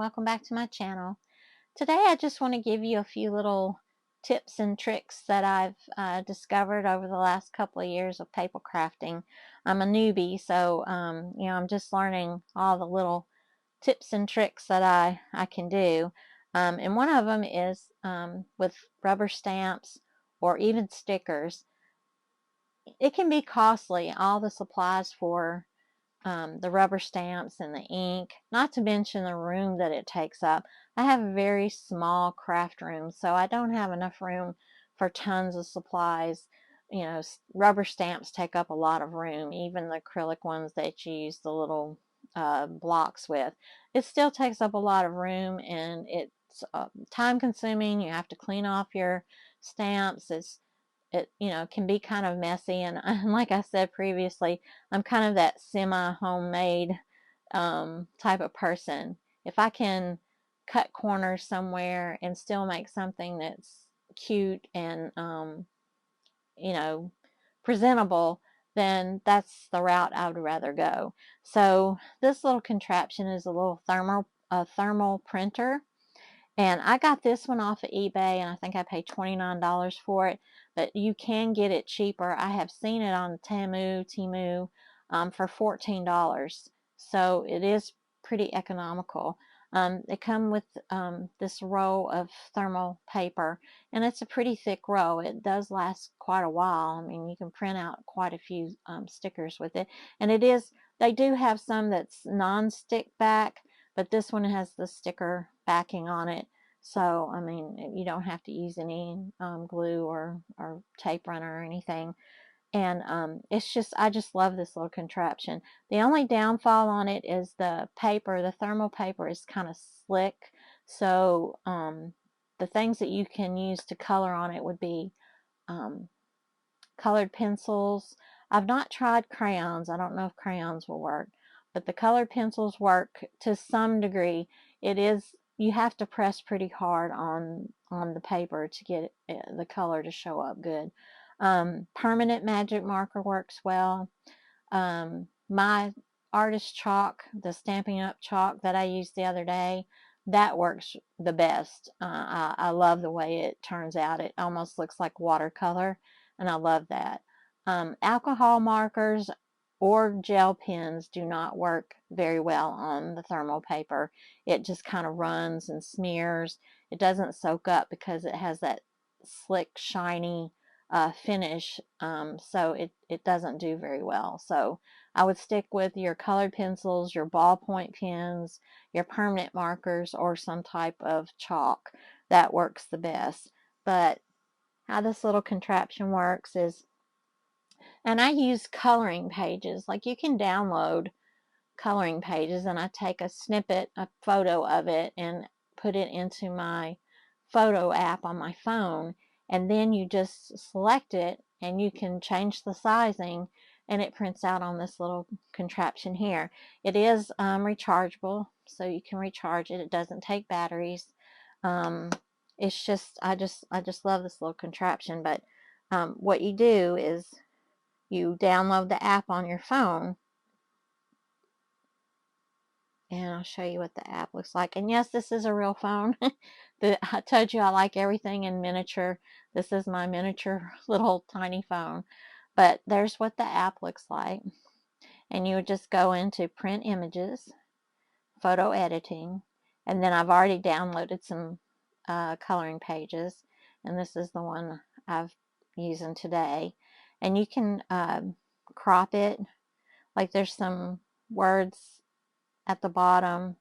welcome back to my channel. Today I just want to give you a few little tips and tricks that I've discovered over the last couple of years of paper crafting. I'm a newbie, so I'm just learning all the little tips and tricks that I can do. And one of them is with rubber stamps or even stickers. It can be costly, all the supplies for the rubber stamps and the ink, not to mention the room that it takes up. I have a very small craft room, so I don't have enough room for tons of supplies. Rubber stamps take up a lot of room, even the acrylic ones that you use the little blocks with. It still takes up a lot of room, and it's time consuming. You have to clean off your stamps. It can be kind of messy, and like I said previously, I'm kind of that semi-homemade type of person. If I can cut corners somewhere and still make something that's cute and you know presentable, then that's the route I would rather go. So this little contraption is a little thermal printer. And I got this one off of eBay, and I think I paid $29 for it. But you can get it cheaper. I have seen it on Temu for $14. So it is pretty economical. They come with this roll of thermal paper, and it's a pretty thick roll. It does last quite a while. I mean, you can print out quite a few stickers with it. And they do have some that's non-stick back, but this one has the sticker backing on it. So, I mean, you don't have to use any glue or tape runner or anything. And I just love this little contraption. The only downfall on it is the paper. The thermal paper is kind of slick. So, the things that you can use to color on it would be um, colored pencils. I've not tried crayons. I don't know if crayons will work, but the colored pencils work to some degree. You have to press pretty hard on the paper to get the color to show up good. Permanent magic marker works well. My artist chalk, the Stampin' Up! Chalk that I used the other day, that works the best. I love the way it turns out. It almost looks like watercolor, and I love that. Alcohol markers or gel pens do not work very well on the thermal paper. It just kind of runs and smears. It doesn't soak up because it has that slick, shiny finish, so it doesn't do very well. So I would stick with your colored pencils, your ballpoint pens, your permanent markers, or some type of chalk. That works the best. But how this little contraption works is, and I use coloring pages. Like, you can download coloring pages, and I take a snippet, a photo of it, and put it into my photo app on my phone, and then you just select it and you can change the sizing, and it prints out on this little contraption here. It is rechargeable, so you can recharge it. It doesn't take batteries. It's just I just love this little contraption. But what you do is you download the app on your phone, and I'll show you what the app looks like. And yes, this is a real phone. I told you I like everything in miniature. This is my miniature little tiny phone. But there's what the app looks like. And you would just go into print images, photo editing, and then I've already downloaded some coloring pages. And this is the one I've using today. And you can crop it. Like, there's some words at the bottom.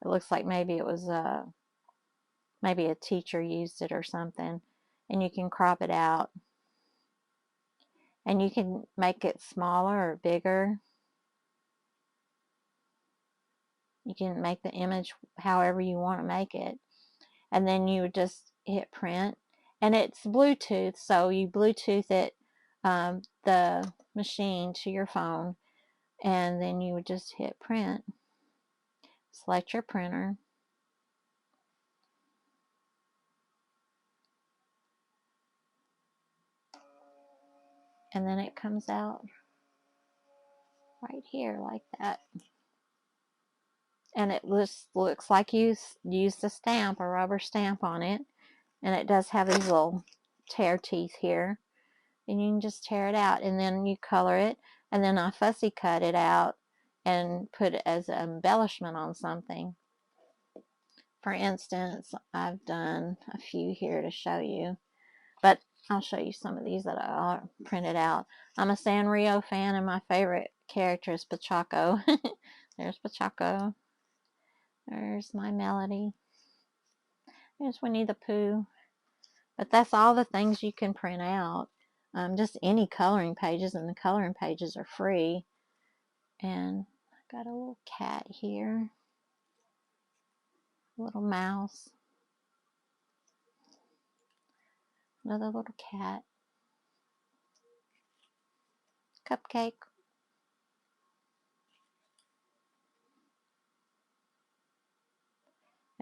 It looks like maybe it was maybe a teacher used it or something, and you can crop it out, and you can make it smaller or bigger. You can make the image however you want to make it, and then you would just hit print. And it's Bluetooth, so you Bluetooth it, the machine, to your phone, and then you would just hit print. Select your printer, and then it comes out right here like that. and it looks like you used a stamp, a rubber stamp on it, and it does have these little tear teeth here, and you can just tear it out, and then you color it, and then I fussy cut it out and put it as an embellishment on something. For instance, I've done a few here to show you, but I'll show you some of these that I printed out. I'm a Sanrio fan, and my favorite character is Pachaco. There's Pachaco. There's my Melody. There's Winnie the Pooh. But that's all the things you can print out. Just any coloring pages, and the coloring pages are free. And I got a little cat here. A little mouse. Another little cat. Cupcake.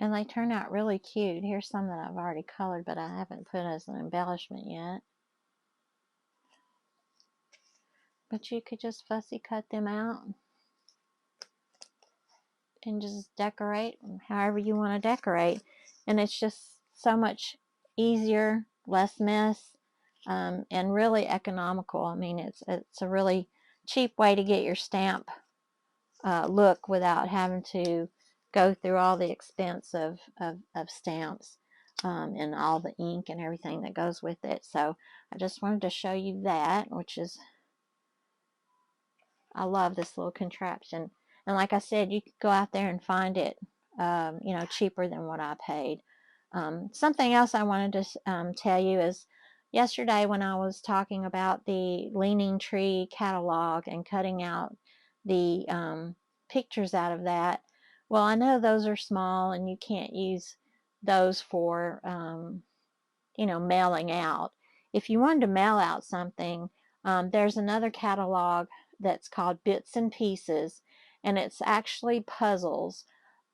And they turn out really cute. Here's some that I've already colored, but I haven't put as an embellishment yet. But you could just fussy cut them out and just decorate however you want to decorate. And it's just so much easier, less mess, and really economical. I mean, it's a really cheap way to get your stamp look without having to go through all the expense of stamps, and all the ink and everything that goes with it. So I just wanted to show you that, which is, I love this little contraption. And like I said, you could go out there and find it, cheaper than what I paid. Something else I wanted to tell you is, yesterday when I was talking about the Leaning Tree catalog and cutting out the pictures out of that, well, I know those are small and you can't use those for, mailing out. If you wanted to mail out something, there's another catalog that's called Bits and Pieces, and it's actually puzzles,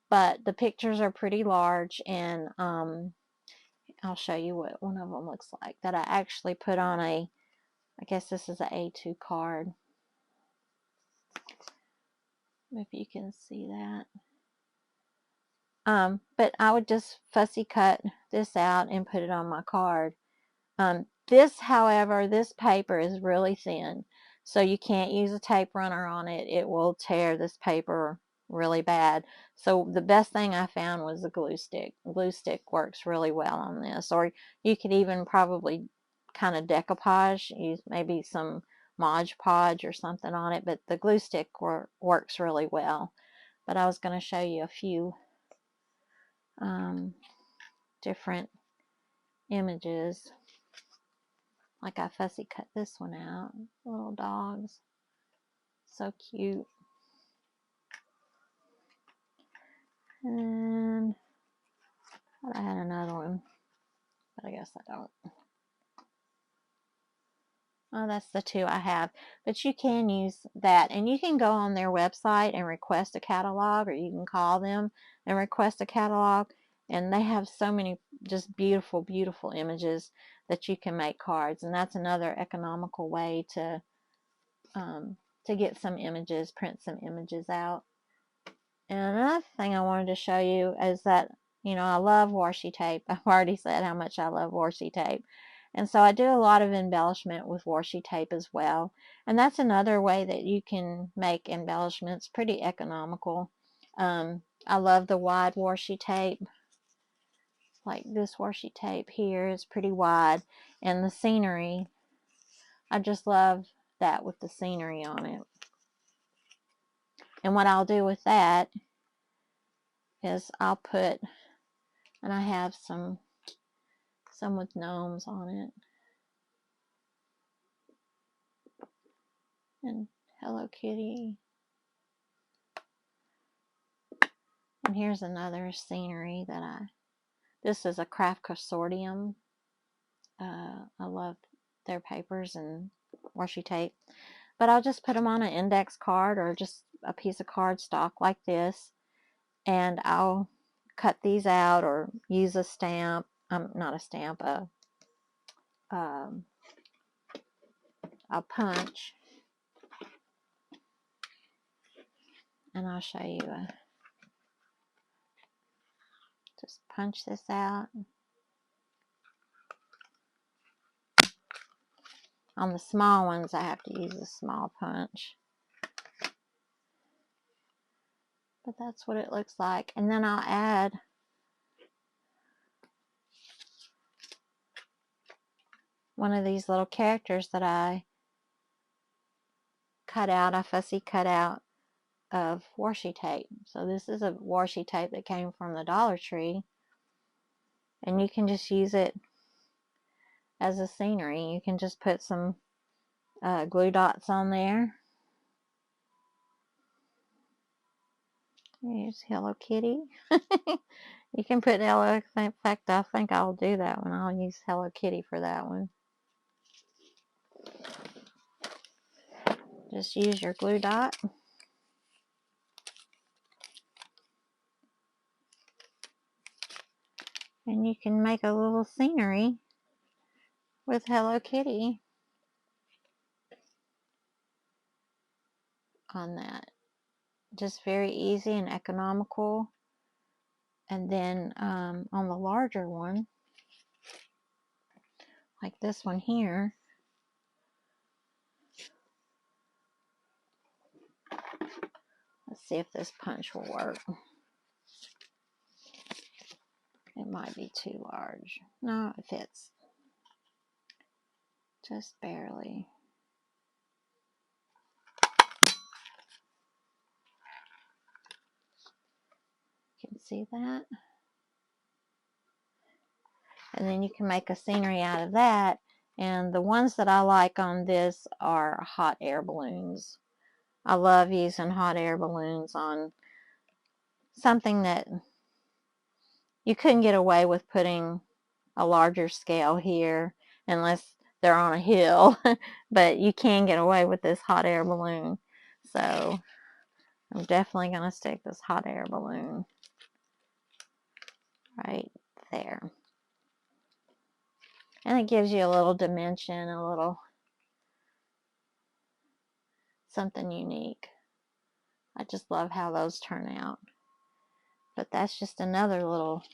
but the pictures are pretty large, and I'll show you what one of them looks like, that I actually put on I guess this is an A2 card, if you can see that. But I would just fussy cut this out and put it on my card. However, this paper is really thin, so you can't use a tape runner on it. It will tear this paper really bad. So the best thing I found was the glue stick. Glue stick works really well on this. Or you could even probably kind of decoupage, use maybe some Mod Podge or something on it, but the glue stick works really well. But I was going to show you a few different images. Like I fussy cut this one out. Little dogs. So cute. And I had another one, but I guess I don't. Oh, that's the two I have. But you can use that, and you can go on their website and request a catalog, or you can call them and request a catalog. And they have so many just beautiful, beautiful images that you can make cards. And that's another economical way to get some images, print some images out. And another thing I wanted to show you is that, I love washi tape. I've already said how much I love washi tape. And so I do a lot of embellishment with washi tape as well. And that's another way that you can make embellishments, pretty economical. I love the wide washi tape. Like this washi tape here is pretty wide. And the scenery, I just love that with the scenery on it. And what I'll do with that is I'll put, and I have some with gnomes on it, and Hello Kitty. And here's another scenery that this is a craft consortium. I love their papers and washi tape. But I'll just put them on an index card or just a piece of cardstock like this, and I'll cut these out or use a stamp, not a stamp, a punch, and I'll show you Just punch this out. On the small ones, I have to use a small punch. But that's what it looks like. And then I'll add one of these little characters that I cut out, a fussy cut out of washi tape. So this is a washi tape that came from the Dollar Tree. And you can just use it as a scenery. You can just put some glue dots on there. Here's Hello Kitty. You can put Hello, in fact, I think I'll do that one. I'll use Hello Kitty for that one. Just use your glue dot. And you can make a little scenery with Hello Kitty on that. Just very easy and economical. And then on the larger one, like this one here, let's see if this punch will work. It might be too large. No, it fits. Just barely. You can see that. And then you can make a scenery out of that. And the ones that I like on this are hot air balloons. I love using hot air balloons on something that you couldn't get away with putting a larger scale here unless they're on a hill. But you can get away with this hot air balloon. So I'm definitely going to stick this hot air balloon right there. And it gives you a little dimension, a little something unique. I just love how those turn out. But that's just another little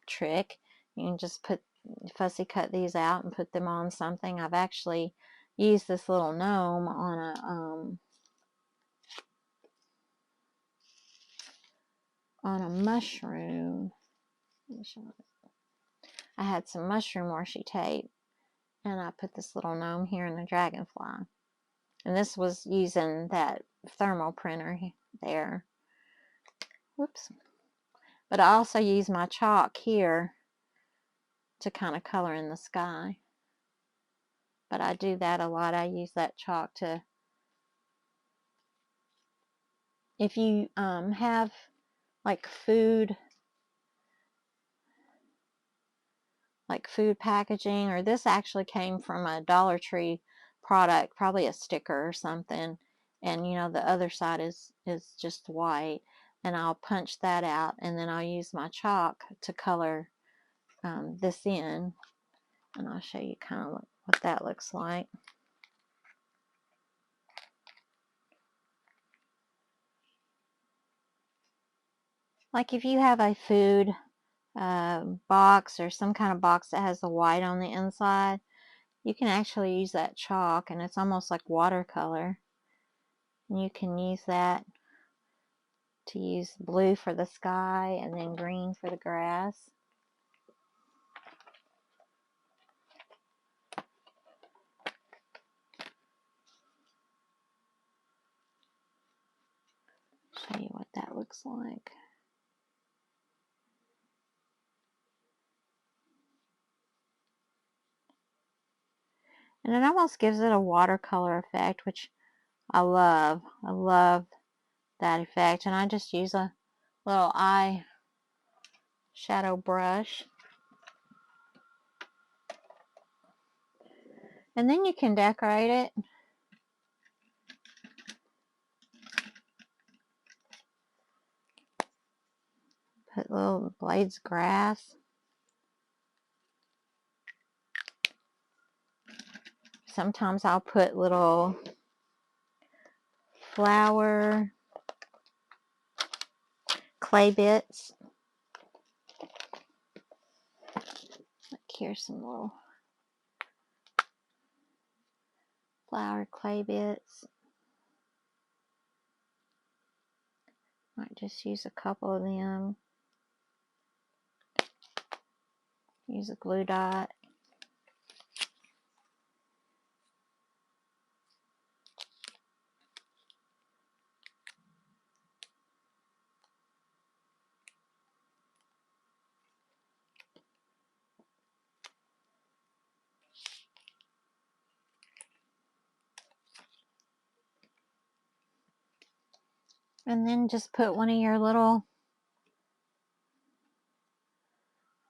trick. You can just fussy cut these out and put them on something. I've actually used this little gnome on a mushroom. I had some mushroom washi tape, and I put this little gnome here in the dragonfly. And this was using that thermal printer there. Whoops. But I also use my chalk here to kind of color in the sky. But I do that a lot. I use that chalk to, if you have like food packaging, or this actually came from a Dollar Tree product, probably a sticker or something, and you know the other side is just white, and I'll punch that out, and then I'll use my chalk to color this in, and I'll show you kind of what that looks like. Like if you have a food box or some kind of box that has the white on the inside, you can actually use that chalk, and it's almost like watercolor. And you can use that to use blue for the sky and then green for the grass. Show you what that looks like. And it almost gives it a watercolor effect, which I love. I love that effect. And I just use a little eye shadow brush. And then you can decorate it. Put little blades of grass. Sometimes I'll put little flower clay bits here's some little flour clay bits. Might just use a couple of them. Use a glue dot. And then just put one of your little,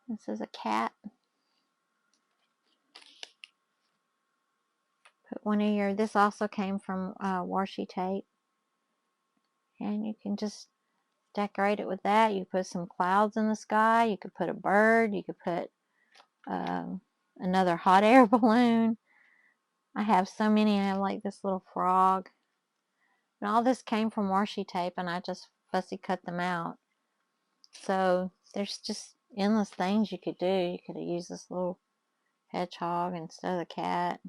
this is a cat. Put one of your, this also came from washi tape. And you can just decorate it with that. You put some clouds in the sky. You could put a bird. You could put another hot air balloon. I have so many. I have like this little frog. And all this came from washi tape, and I just fussy cut them out. So there's just endless things you could do. You could have used this little hedgehog instead of the cat.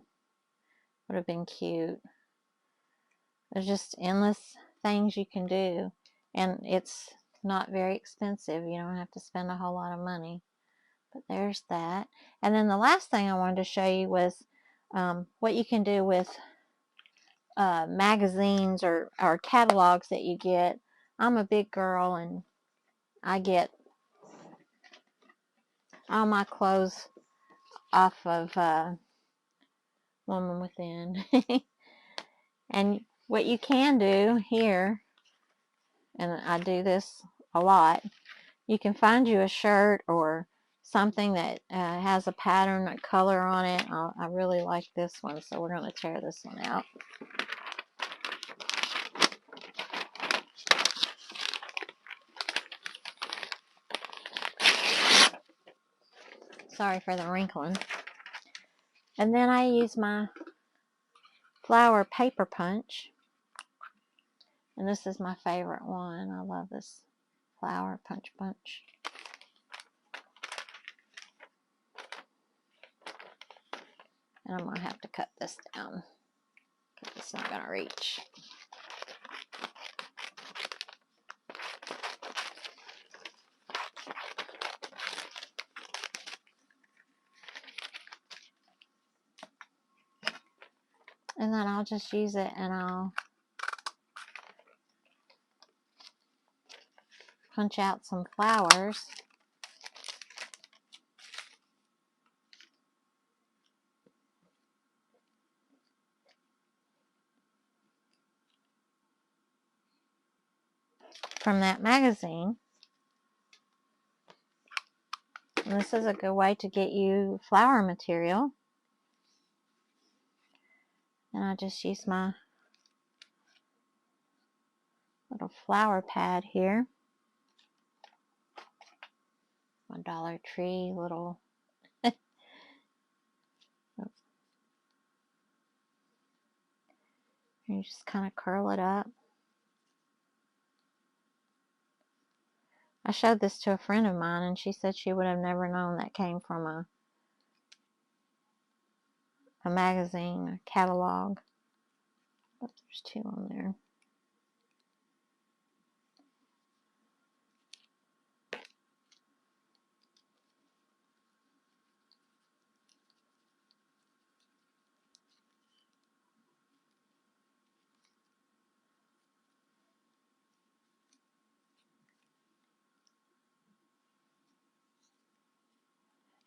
Would have been cute. There's just endless things you can do, and it's not very expensive. You don't have to spend a whole lot of money. But there's that. And then the last thing I wanted to show you was what you can do with magazines or catalogs that you get. I'm a big girl, and I get all my clothes off of Woman Within. And what you can do here, and I do this a lot, you can find you a shirt or something that has a pattern, a color on it. I really like this one, so we're going to tear this one out. Sorry for the wrinkling. And then I use my flower paper punch. And this is my favorite one. I love this flower punch. And I'm going to have to cut this down because it's not going to reach. And then I'll just use it, and I'll punch out some flowers. From that magazine. And this is a good way to get you flower material. And I just use my little flower pad here. My Dollar Tree little you just kind of curl it up. I showed this to a friend of mine, and she said she would have never known that came from a magazine, a catalog. Oh, there's two on there.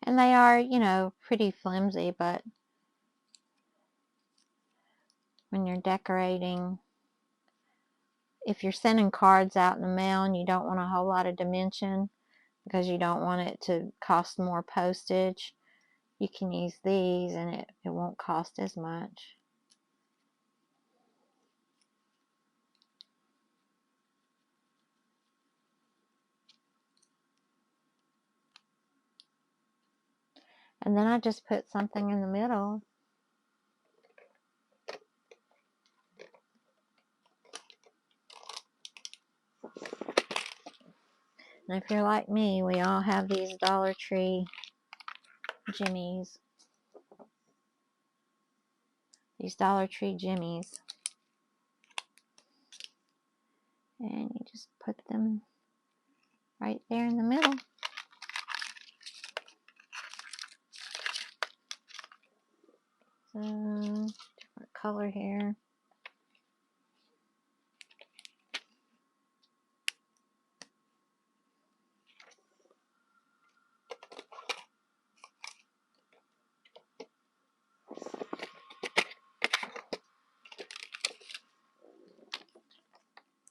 And they are, you know, pretty flimsy, but when you're decorating, if you're sending cards out in the mail and you don't want a whole lot of dimension because you don't want it to cost more postage, you can use these and it won't cost as much. And then I just put something in the middle. And if you're like me, we all have these Dollar Tree jimmies. These Dollar Tree jimmies. And you just put them right there in the middle. So, different color here.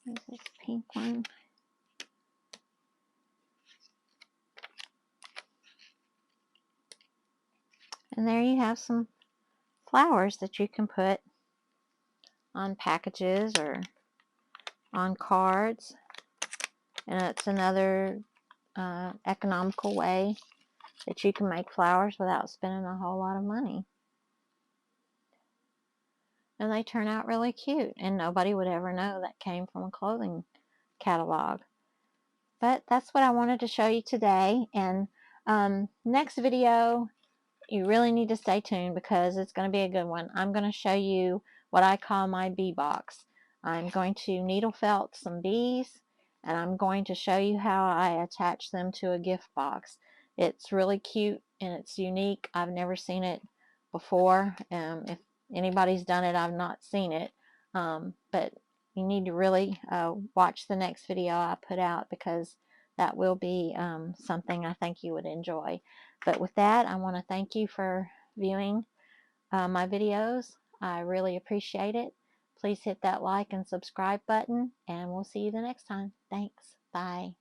There's this pink one. And there you have some flowers that you can put on packages or on cards. And it's another economical way that you can make flowers without spending a whole lot of money. And they turn out really cute, and nobody would ever know that came from a clothing catalog. But that's what I wanted to show you today. And next video, you really need to stay tuned because it's going to be a good one. I'm going to show you what I call my bee box. I'm going to needle felt some bees, and I'm going to show you how I attach them to a gift box. It's really cute and it's unique. I've never seen it before. If anybody's done it, I've not seen it. But you need to really watch the next video I put out because that will be something I think you would enjoy. But with that, I want to thank you for viewing my videos. I really appreciate it. Please hit that like and subscribe button, and we'll see you the next time. Thanks. Bye.